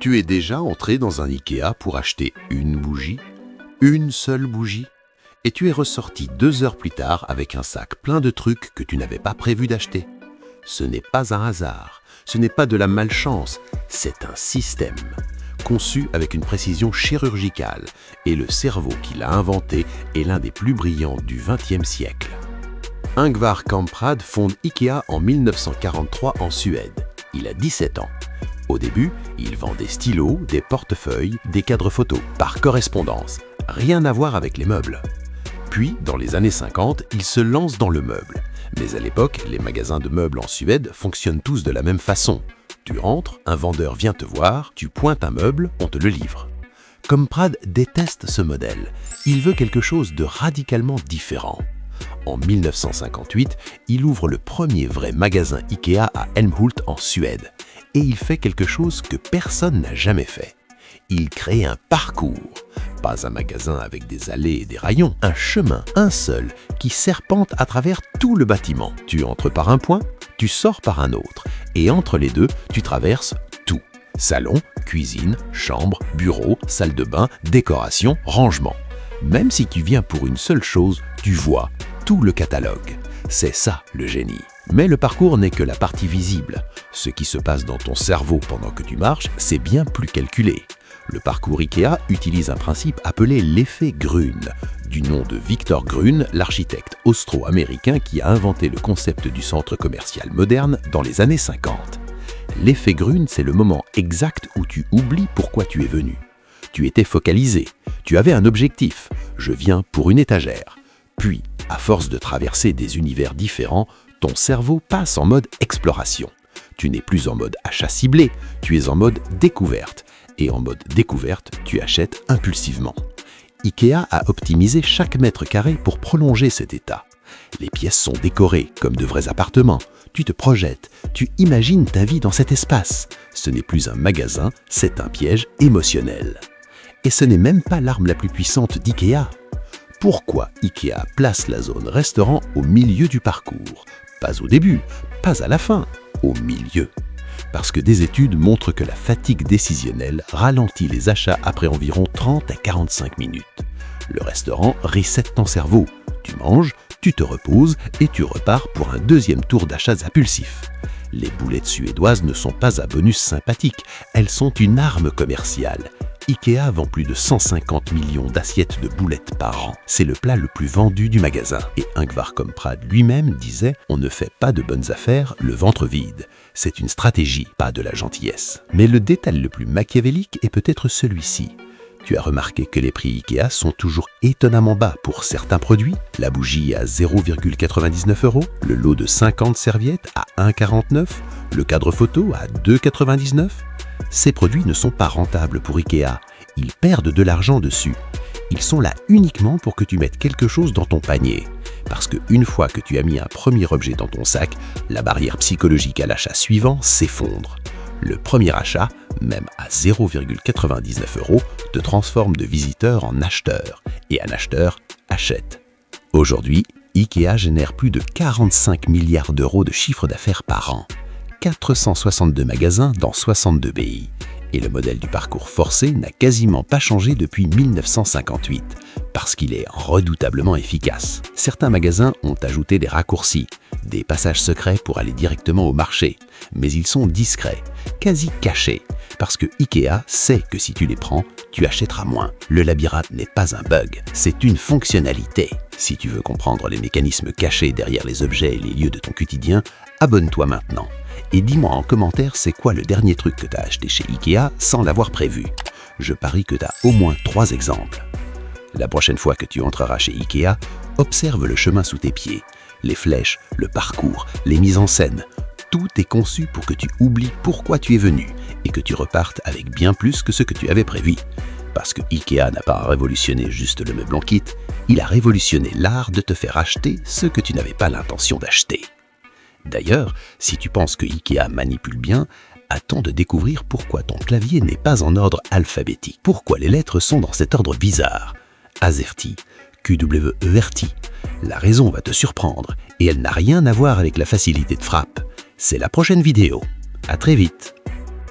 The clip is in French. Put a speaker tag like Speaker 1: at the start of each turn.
Speaker 1: Tu es déjà entré dans un Ikea pour acheter une bougie, une seule bougie, et tu es ressorti 2 heures plus tard avec un sac plein de trucs que tu n'avais pas prévu d'acheter. Ce n'est pas un hasard, ce n'est pas de la malchance, c'est un système, conçu avec une précision chirurgicale, et le cerveau qui l'a inventé est l'un des plus brillants du XXe siècle. Ingvar Kamprad fonde Ikea en 1943 en Suède. Il a 17 ans. Au début, il vend des stylos, des portefeuilles, des cadres photos, par correspondance. Rien à voir avec les meubles. Puis, dans les années 50, il se lance dans le meuble. Mais à l'époque, les magasins de meubles en Suède fonctionnent tous de la même façon. Tu entres, un vendeur vient te voir, tu pointes un meuble, on te le livre. Kamprad déteste ce modèle. Il veut quelque chose de radicalement différent. En 1958, il ouvre le premier vrai magasin Ikea à Älmhult en Suède. Et il fait quelque chose que personne n'a jamais fait. Il crée un parcours. Pas un magasin avec des allées et des rayons, un chemin, un seul, qui serpente à travers tout le bâtiment. Tu entres par un point, tu sors par un autre. Et entre les deux, tu traverses tout. Salon, cuisine, chambre, bureau, salle de bain, décoration, rangement. Même si tu viens pour une seule chose, tu vois tout le catalogue. C'est ça le génie. Mais le parcours n'est que la partie visible. Ce qui se passe dans ton cerveau pendant que tu marches, c'est bien plus calculé. Le parcours Ikea utilise un principe appelé l'effet Grün, du nom de Victor Grün, l'architecte austro-américain qui a inventé le concept du centre commercial moderne dans les années 50. L'effet Grün, c'est le moment exact où tu oublies pourquoi tu es venu. Tu étais focalisé, tu avais un objectif, je viens pour une étagère. Puis, à force de traverser des univers différents, ton cerveau passe en mode exploration. Tu n'es plus en mode achat ciblé, tu es en mode découverte. Et en mode découverte, tu achètes impulsivement. Ikea a optimisé chaque mètre carré pour prolonger cet état. Les pièces sont décorées comme de vrais appartements. Tu te projettes, tu imagines ta vie dans cet espace. Ce n'est plus un magasin, c'est un piège émotionnel. Et ce n'est même pas l'arme la plus puissante d'Ikea. Pourquoi Ikea place la zone restaurant au milieu du parcours? Pas au début, pas à la fin, au milieu. Parce que des études montrent que la fatigue décisionnelle ralentit les achats après environ 30 à 45 minutes. Le restaurant reset ton cerveau. Tu manges, tu te reposes et tu repars pour un deuxième tour d'achats impulsifs. Les boulettes suédoises ne sont pas un bonus sympathique, elles sont une arme commerciale. Ikea vend plus de 150 millions d'assiettes de boulettes par an. C'est le plat le plus vendu du magasin. Et Ingvar Kamprad lui-même disait « On ne fait pas de bonnes affaires le ventre vide. C'est une stratégie, pas de la gentillesse. » Mais le détail le plus machiavélique est peut-être celui-ci. Tu as remarqué que les prix Ikea sont toujours étonnamment bas pour certains produits. La bougie à 0,99 €, le lot de 50 serviettes à 1,49 €, le cadre photo à 2,99 €. Ces produits ne sont pas rentables pour Ikea. Ils perdent de l'argent dessus. Ils sont là uniquement pour que tu mettes quelque chose dans ton panier. Parce qu'une fois que tu as mis un premier objet dans ton sac, la barrière psychologique à l'achat suivant s'effondre. Le premier achat, même à 0,99 €, te transforme de visiteur en acheteur. Et un acheteur achète. Aujourd'hui, Ikea génère plus de 45 milliards d'euros de chiffre d'affaires par an. 462 magasins dans 62 pays. Et le modèle du parcours forcé n'a quasiment pas changé depuis 1958, parce qu'il est redoutablement efficace. Certains magasins ont ajouté des raccourcis, des passages secrets pour aller directement au marché, mais ils sont discrets, quasi cachés, parce que Ikea sait que si tu les prends, tu achèteras moins. Le labyrinthe n'est pas un bug, c'est une fonctionnalité. Si tu veux comprendre les mécanismes cachés derrière les objets et les lieux de ton quotidien, abonne-toi maintenant. Et dis-moi en commentaire c'est quoi le dernier truc que tu as acheté chez Ikea sans l'avoir prévu. Je parie que tu as au moins 3 exemples. La prochaine fois que tu entreras chez Ikea, observe le chemin sous tes pieds, les flèches, le parcours, les mises en scène. Tout est conçu pour que tu oublies pourquoi tu es venu et que tu repartes avec bien plus que ce que tu avais prévu. Parce que Ikea n'a pas révolutionné juste le meuble en kit, il a révolutionné l'art de te faire acheter ce que tu n'avais pas l'intention d'acheter. D'ailleurs, si tu penses que Ikea manipule bien, attends de découvrir pourquoi ton clavier n'est pas en ordre alphabétique. Pourquoi les lettres sont dans cet ordre bizarre. AZERTY, QWERTY. La raison va te surprendre et elle n'a rien à voir avec la facilité de frappe. C'est la prochaine vidéo. À très vite.